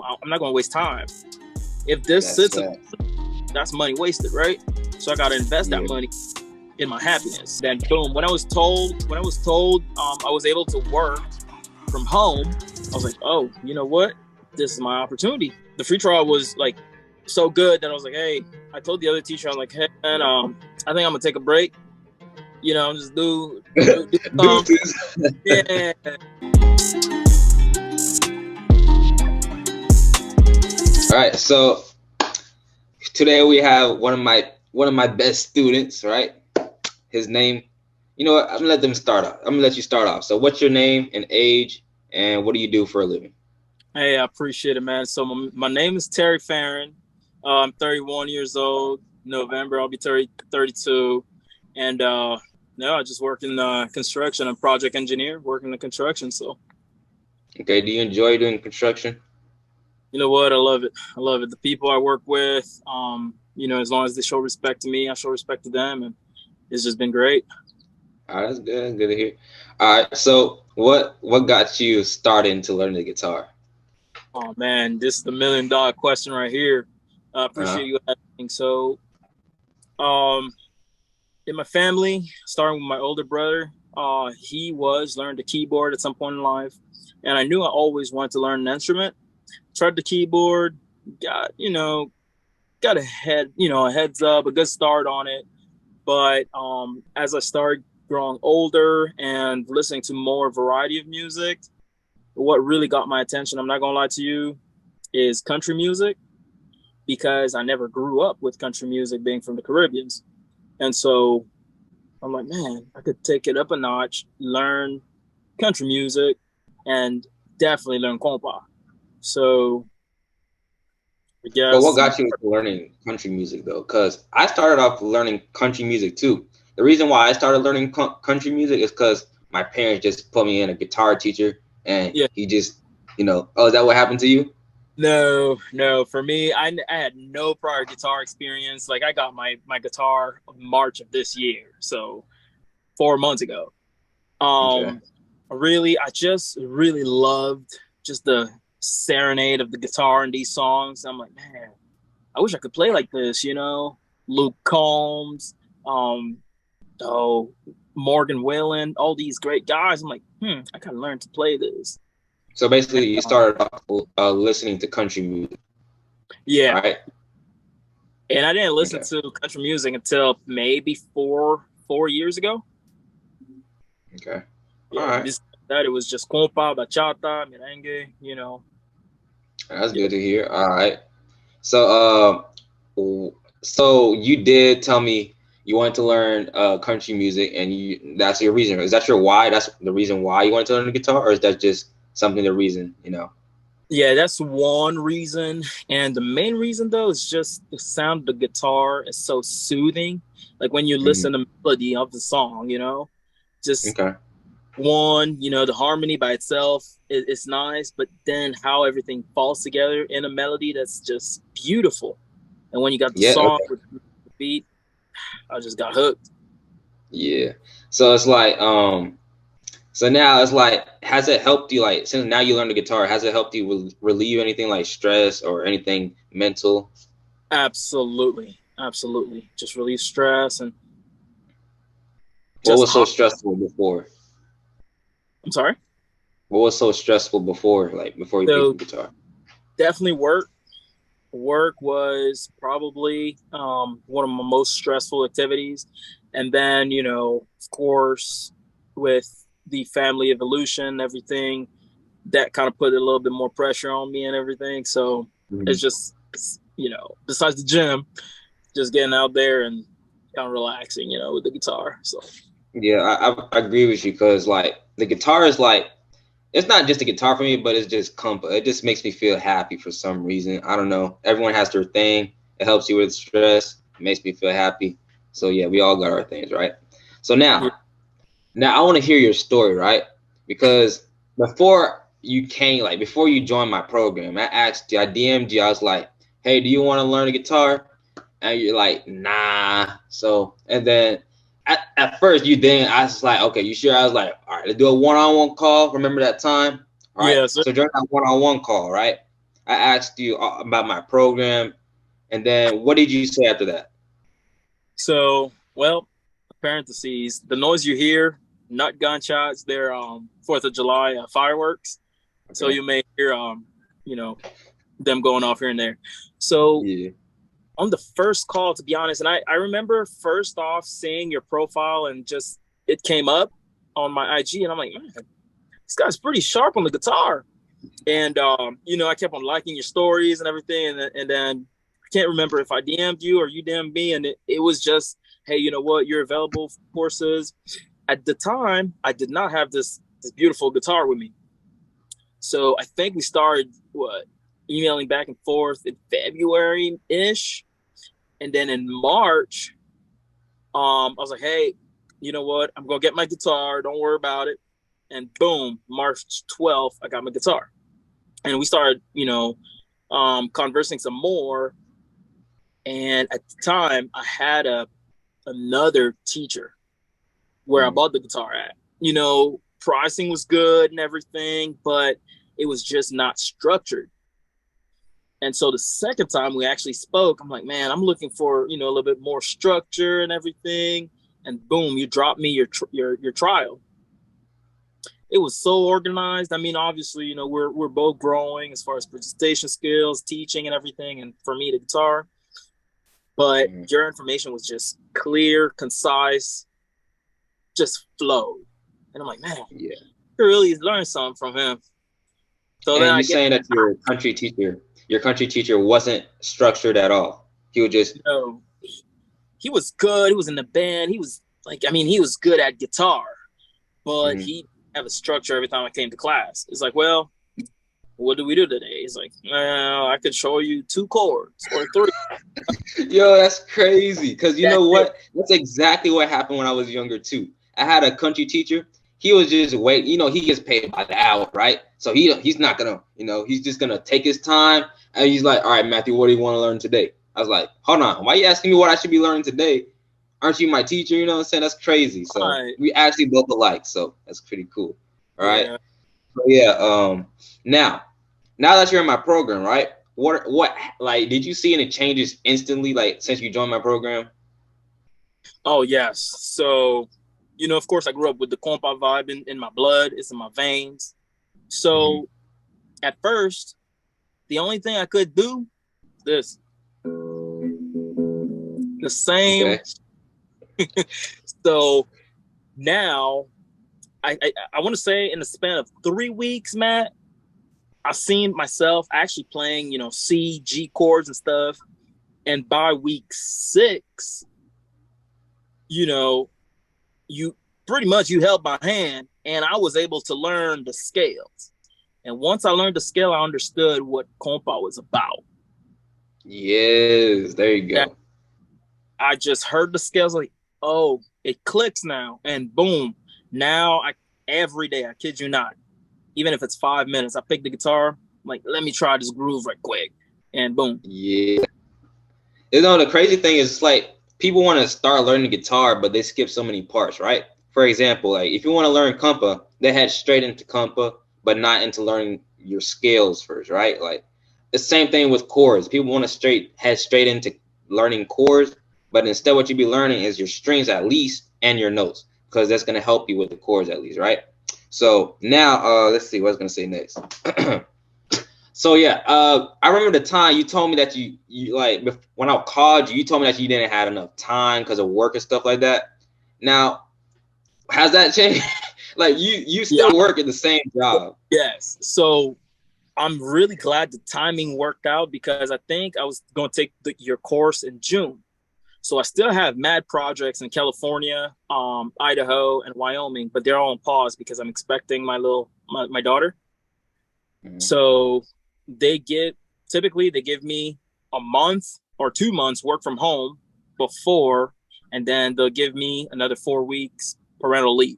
I'm not going to waste time. If this sits, that's money wasted, right? So I got to invest that money in my happiness. Then boom, when I was told, I was able to work from home, I was like, oh, you know what? This is my opportunity. The free trial was like so good that I was like, hey, I told the other teacher, I'm like, hey, man, I think I'm gonna take a break. You know, just do yeah. All right, so today we have one of my best students, right? His name, you know what? I'm gonna let them start off. I'm gonna let you start off. So, what's your name and age, and what do you do for a living? Hey, I appreciate it, man. So my name is Terry Farron. I'm 31 years old. November, I'll be 32. And I just work in construction. I'm project engineer working in construction. So, okay, do you enjoy doing construction? You know what? I love it. I love it. The people I work with, as long as they show respect to me, I show respect to them, and it's just been great. All right, that's good. That's good to hear. All right, so what got you started into learning the guitar? Oh man, this is the $1 million question right here. I appreciate you asking. So, in my family, starting with my older brother, he learned the keyboard at some point in life, and I knew I always wanted to learn an instrument. Tried the keyboard, got a heads up, a good start on it. But as I started growing older and listening to more variety of music, what really got my attention, I'm not gonna lie to you, is country music, because I never grew up with country music, being from the Caribbean. And so I'm like, man, I could take it up a notch, learn country music, and definitely learn compa. So I guess. But what got you into learning country music though? Because I started off learning country music too. The reason why I started learning country music is because my parents just put me in a guitar teacher, and he just, oh, is that what happened to you? No. For me, I had no prior guitar experience. Like, I got my guitar March of this year, so 4 months ago. I just really loved just the serenade of the guitar in these songs. I'm like, man, I wish I could play like this, Luke Combs, Morgan Wallen, all these great guys. I'm like, I gotta learn to play this. So basically, you started off listening to country music. Yeah. Right. And I didn't listen to country music until maybe four years ago. Okay. All right. That it was just compa, bachata, merengue, That's good to hear. All right. So, so you did tell me you wanted to learn country music, and that's your reason. Is that your why? That's the reason why you wanted to learn the guitar, or is that just something, the reason, Yeah, that's one reason. And the main reason, though, is just the sound of the guitar is so soothing. Like, when you listen to the melody of the song, just one, the harmony by itself is nice, but then how everything falls together in a melody, that's just beautiful. And when you got the song with the beat, I just got hooked. Yeah. So it's like, so now it's like, has it helped you, like, since now you learned the guitar, has it helped you relieve anything like stress or anything mental? Absolutely. Just relieve stress. And what was so stressful before? I'm sorry? What was so stressful before, like before you picked the guitar? Definitely work. Work was probably one of my most stressful activities. And then, of course, with the family evolution, everything, that kind of put a little bit more pressure on me and everything. So it's just, besides the gym, just getting out there and kind of relaxing, with the guitar. So yeah, I agree with you, because like the guitar is like, it's not just a guitar for me, but it's just comfort. It just makes me feel happy for some reason. I don't know. Everyone has their thing. It helps you with stress. It makes me feel happy. So yeah, we all got our things, right? So now I want to hear your story, right? Because before you joined my program, I asked you, I DM'd you, I was like, hey, do you want to learn a guitar? And you're like, nah. So, and then at first you didn't. I was like, okay, you sure? I was like, all right, let's do a one-on-one call. Remember that time? All right. Yeah. So during that one-on-one call, right, I asked you about my program, and then what did you say after that? So, well, parentheses, the noise you hear, not gunshots, they're 4th of July fireworks. So Okay. you may hear you know, them going off here and there. So Yeah. on the first call, to be honest, and I remember first off seeing your profile and just it came up on my IG, and I'm like, man, this guy's pretty sharp on the guitar. And I kept on liking your stories and everything, and then I can't remember if I DM'd you or you DM'd me, and it was just, hey, you know what, you're available for courses. At the time, I did not have this beautiful guitar with me, so I think we started emailing back and forth in February ish, and then in March, I was like, hey, you know what, I'm gonna get my guitar. Don't worry about it. And boom, March 12th, I got my guitar. And we started, conversing some more. And at the time, I had another teacher where I Mm. bought the guitar at. Pricing was good and everything, but it was just not structured. And so the second time we actually spoke, I'm like, man, I'm looking for a little bit more structure and everything. And boom, you dropped me your trial. It was so organized. I mean, obviously, we're both growing as far as presentation skills, teaching, and everything. And for me, the guitar, but Mm. your information was just clear, concise, just flowed. And I'm like, man, Yeah. I really learned something from him. So then And I you get, saying that your country teacher wasn't structured at all. He would just. he was good. He was in the band. He was like, I mean, he was good at guitar, but Mhm. he have a structure every time I came to class. It's like, well, what do we do today? He's like, well, I could show you 2 chords or 3. Yo, that's crazy. Cause you know That's it. what? That's exactly what happened when I was younger too. I had a country teacher. He was just wait. He gets paid by the hour, right? So he's not gonna, he's just gonna take his time. And he's like, all right, Matthew, what do you want to learn today? I was like, hold on, why are you asking me what I should be learning today? Aren't you my teacher? You know what I'm saying? That's crazy. So Right. we actually both alike. So that's pretty cool. All right. Yeah. So yeah. Now, now that you're in my program, right? What like did you see any changes instantly like since you joined my program? Oh, yes. So, of course, I grew up with the compa vibe in my blood. It's in my veins. Mhm. So at first, the only thing I could do this, the same. Okay. So now I want to say in the span of 3 weeks, Matt, I've seen myself actually playing, C, G chords and stuff. And by week 6, you know, you pretty much you held my hand and I was able to learn the scales. And once I learned the scale, I understood what compa was about. Yes, there you That go. I just heard the scales like, oh, it clicks now. And boom, now every day, I kid you not, even if it's 5 minutes, I pick the guitar, I'm like, let me try this groove right quick. And boom. Yeah. The crazy thing is it's like people want to start learning guitar, but they skip so many parts, right? For example, like if you want to learn compa, they head straight into compa, but not into learning your scales first, right? Like the same thing with chords. People want to head straight into learning chords, but instead what you be learning is your strings at least and your notes, because that's gonna help you with the chords at least, right? So now let's see what I was gonna say next. So yeah, I remember the time you told me that you like when I called you, you told me that you didn't have enough time because of work and stuff like that. Now, has that changed? Like you Yeah. still work at the same job. Yes. So I'm really glad the timing worked out because I think I was going to take your course in June. So I still have mad projects in California, Idaho, and Wyoming, but they're all on pause because I'm expecting my daughter. Mhm. So they get typically they give me a month or 2 months work from home before, and then they'll give me another 4 weeks parental leave.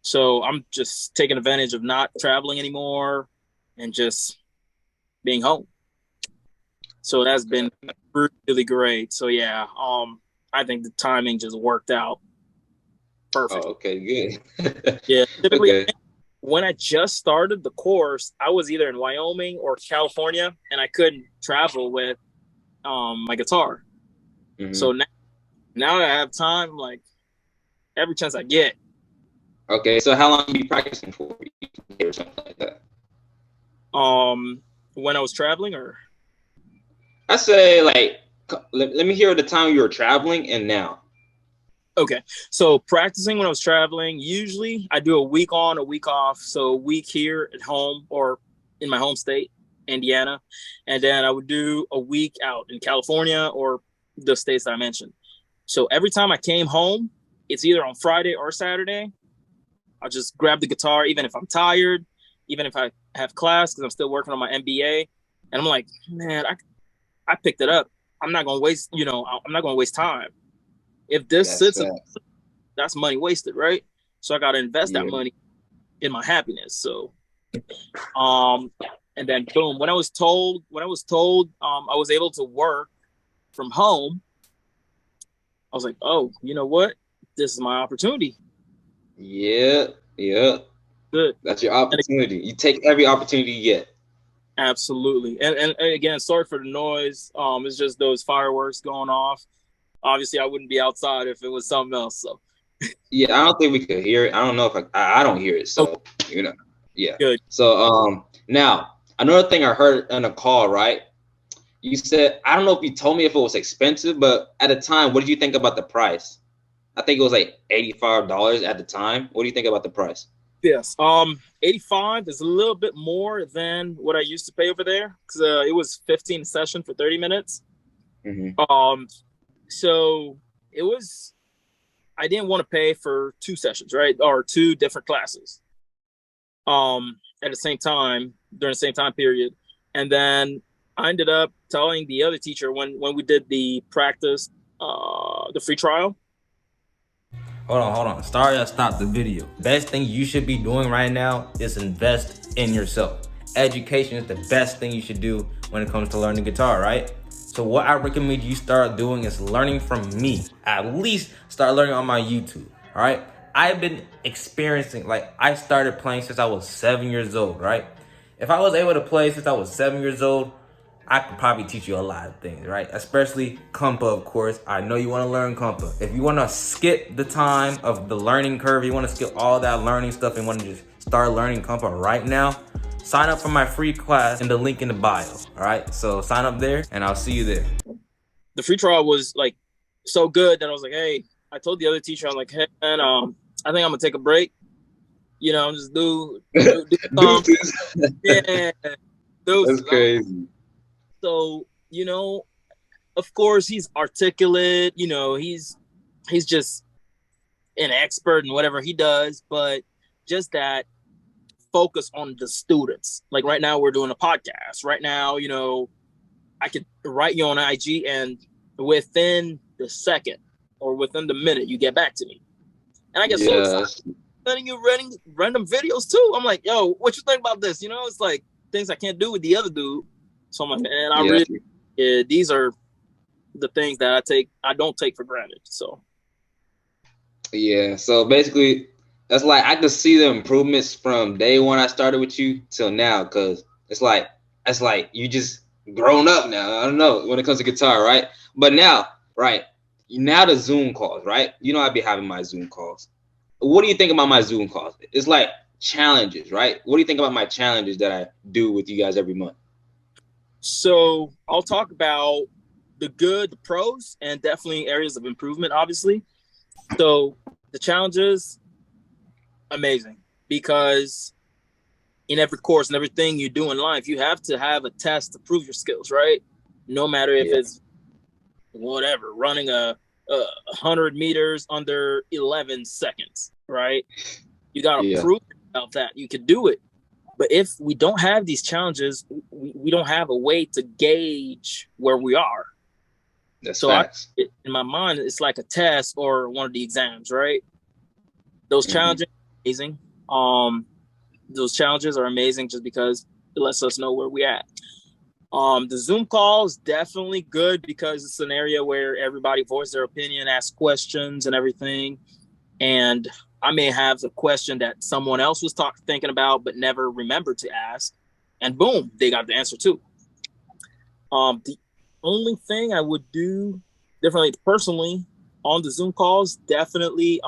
So I'm just taking advantage of not traveling anymore and just being home. So that's been Okay. really great. So yeah, I think the timing just worked out Oh, perfectly. okay, good. Yeah, typically Okay. when I just started the course, I was either in Wyoming or California, and I couldn't travel with my guitar. Mm-hmm. So now that I have time, like every chance I get. Okay, so how long are you practicing for? Or something like that? When I was traveling, or I say like, let me hear the time you were traveling and now. okay, so practicing when I was traveling, usually I do a week on, a week off. So a week here at home or in my home state, Indiana, and then I would do a week out in California or the states that I mentioned. So every time I came home, it's either on Friday or Saturday. I'll just grab the guitar, even if I'm tired, even if I have class because I'm still working on my MBA, and I'm like, man, I picked it up. I'm not gonna waste, I'm not gonna waste time. If this That's sits, fast. that's money wasted, right? So I got to invest that Yeah. money in my happiness. So, um, and then boom, when I was able to work from home, I was like, oh, you know what? This is my opportunity. Yeah. Yeah. Good. That's your And opportunity. You take every opportunity you get. absolutely. And again, sorry for the noise. It's just those fireworks going off. Obviously, I wouldn't be outside if it was something else. So, Yeah, I don't think we could hear it. I don't know if I don't hear it. oh, So, you know, yeah. good. So, now another thing I heard on a call, right? You said, I don't know if you told me if it was expensive, but at the time, what did you think about the price? I think it was like $85 at the time. What do you think about the price? Yes. 85 is a little bit more than what I used to pay over there because it was 15 session for 30 minutes. Mm-hmm. Um, so it was, I didn't want to pay for two sessions, right? Or two different classes. At the same time, during the same time period. And then I ended up telling the other teacher when we did the practice, the free trial. Hold on. Sorry I stopped the video. Best thing you should be doing right now is invest in yourself. Education is the best thing you should do when it comes to learning guitar, right? So what I recommend you start doing is learning from me. At least start learning on my YouTube, all right? I've been experiencing, like I started playing since I was 7 years old, right? If I was able to play since I was 7 years old, I could probably teach you a lot of things, right? Especially compa, of course. I know you want to learn compa. If you want to skip the time of the learning curve, you want to skip all that learning stuff and want to just start learning compa right now, sign up for my free class in the link in the bio, all right? So sign up there and I'll see you there. The free trial was like so good that I was like, hey, I told the other teacher, I'm like, hey, man, I think I'm gonna take a break. Just do some, Deuces. yeah, That's those. crazy. So of course, he's articulate. He's just an expert in whatever he does, but just that focus on the students. Like right now, we're doing a podcast. Right now, I could write you on IG, and within the second or within the minute, you get back to me, and I get so excited Yes. sending you random videos too. I'm like, yo, what you think about this? It's like things I can't do with the other dude. So I'm like, man, Yeah. these are the things that I don't take for granted. So Yeah. So basically, that's like I could see the improvements from day one I started with you till now, because it's like you just grown up now. I don't know when it comes to guitar, right? But now, right now the Zoom calls, right? I'd be having my Zoom calls. What do you think about my Zoom calls? It's like challenges, right? What do you think about my challenges that I do with you guys every month? So I'll talk about the good, the pros, and definitely areas of improvement, obviously. So the challenges, amazing, because in every course and everything you do in life, you have to have a test to prove your skills, right? No matter if Yeah. it's whatever, running a 100 meters under 11 seconds, right? You got to Yeah. prove about that. You could do it. But if we don't have these challenges, we don't have a way to gauge where we are. That's So facts. in my mind, it's like a test or one of the exams, right? Those challenges are amazing. Those challenges are amazing just because it lets us know where we at. The Zoom call is definitely good because it's an area where everybody voice their opinion, ask questions and everything. And I may have a question that someone else was thinking about but never remembered to ask, and boom, they got the answer too. The only thing I would do differently personally on the Zoom calls, definitely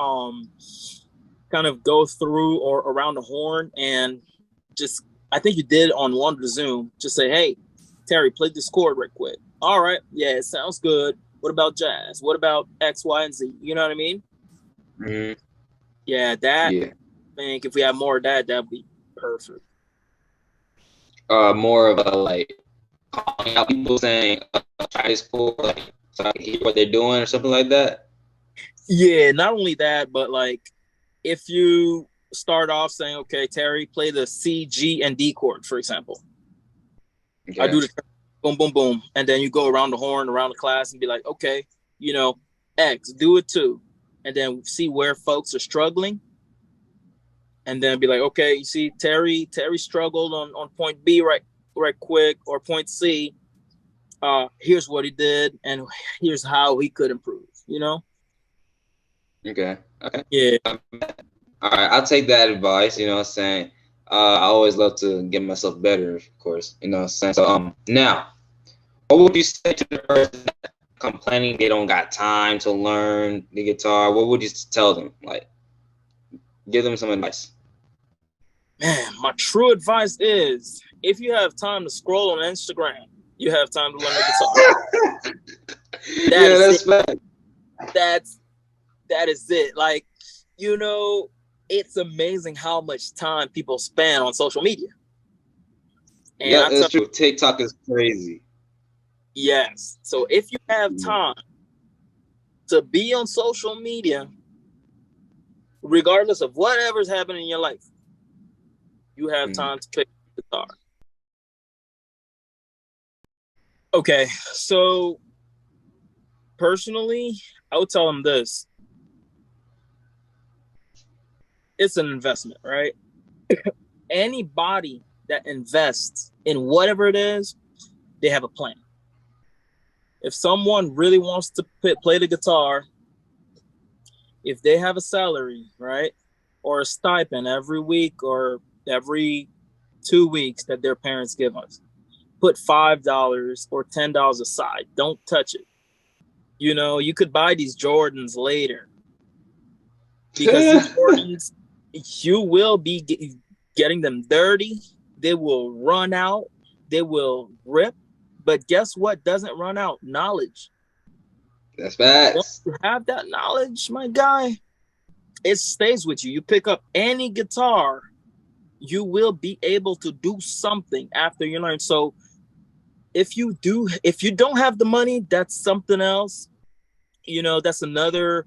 kind of go through or around the horn and just, I think you did on one of the Zoom, just say, hey, Terry, play this chord right quick. All right, yeah, it sounds good. What about jazz? What about X, Y, and Z? You know what I mean? Mm-hmm. Yeah, that, Yeah. I think if we have more of that, that'd be perfect. More of a like calling out people saying, try this chord, like, so I can hear what they're doing or something like that. Yeah, not only that, but like if you start off saying, okay, Terry, play the C, G, and D chord, for example. I Okay. do the boom, boom, boom. And then you go around the horn, around the class and be like, okay, you know, X, do it too. And then see where folks are struggling. And then be like, okay, you see, Terry struggled on point B right quick, or point C. Here's what he did, and here's how he could improve, you know? Okay. Okay. Yeah. All right. I'll take that advice. You know what I'm saying? I always love to get myself better, of course. You know what I'm saying? So, now, what would you say to the person complaining they don't got time to learn the guitar? What would you tell them? Like, give them some advice. Man, my true advice is if you have time to scroll on Instagram, you have time to learn the guitar. That Yeah, is that's it. bad. That is it. Like, you know, it's amazing how much time people spend on social media. And Yeah, I tell that's true. TikTok is crazy. yes. So if you have time to be on social media, regardless of whatever's happening in your life, you have time to pick the guitar. Okay, so personally, I would tell them this. It's an investment, right? Anybody that invests in whatever it is, they have a plan. If someone really wants to play the guitar, if they have a salary, right, or a stipend every week or every 2 weeks that their parents give us, put $5 or $10 aside. Don't touch it. You know, you could buy these Jordans later because these Jordans, you will be getting them dirty. They will run out. They will rip. But guess what doesn't run out? Knowledge. That's Once facts. you have that knowledge, my guy, it stays with you. You pick up any guitar, you will be able to do something after you learn. So if you don't have the money, that's something else. You know, that's another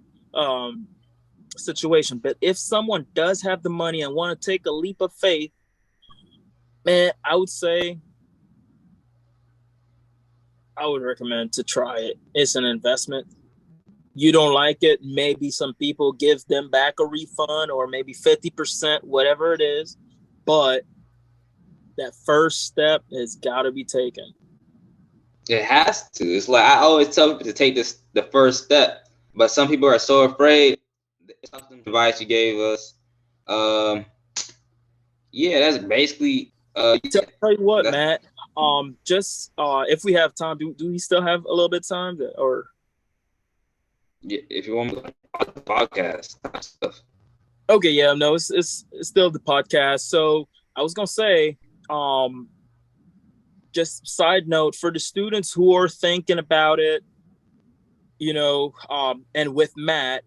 situation. But if someone does have the money and want to take a leap of faith, man, I would say I would recommend to try it. It's an investment. You don't like it, maybe some people give them back a refund or maybe 50%, whatever it is. But that first step has got to be taken. It has to. It's like I always tell people to take the first step, but some people are so afraid. It's not some advice you gave us. Um, yeah, that's basically. Tell you what, That's, Matt. Just if we have time, do we still have a little bit of time or? yeah, if you want me to on the podcast stuff. Okay, yeah, no, it's still the podcast. So I was gonna say, just side note for the students who are thinking about it, you know, and with Matt,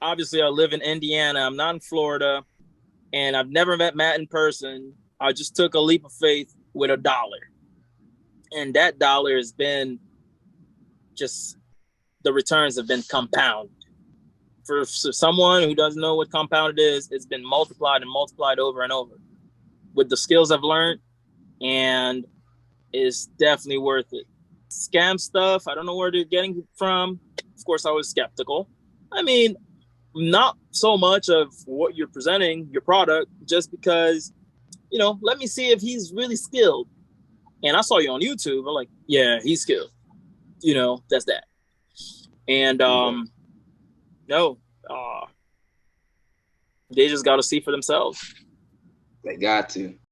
obviously I live in Indiana. I'm not in Florida, and I've never met Matt in person. I just took a leap of faith with $1, and that dollar has been just the returns have been compound. For someone who doesn't know what compounded is, it's been multiplied and multiplied over and over with the skills I've learned, and it's definitely worth it. Scam stuff, I don't know where they're getting it from. Of course, I was skeptical. I mean, not so much of what you're presenting, your product, just because, you know, let me see if he's really skilled. And I saw you on YouTube. I'm like, yeah, he's skilled. You know, that's that. And Okay. no, uh, They just got to see for themselves. They got to.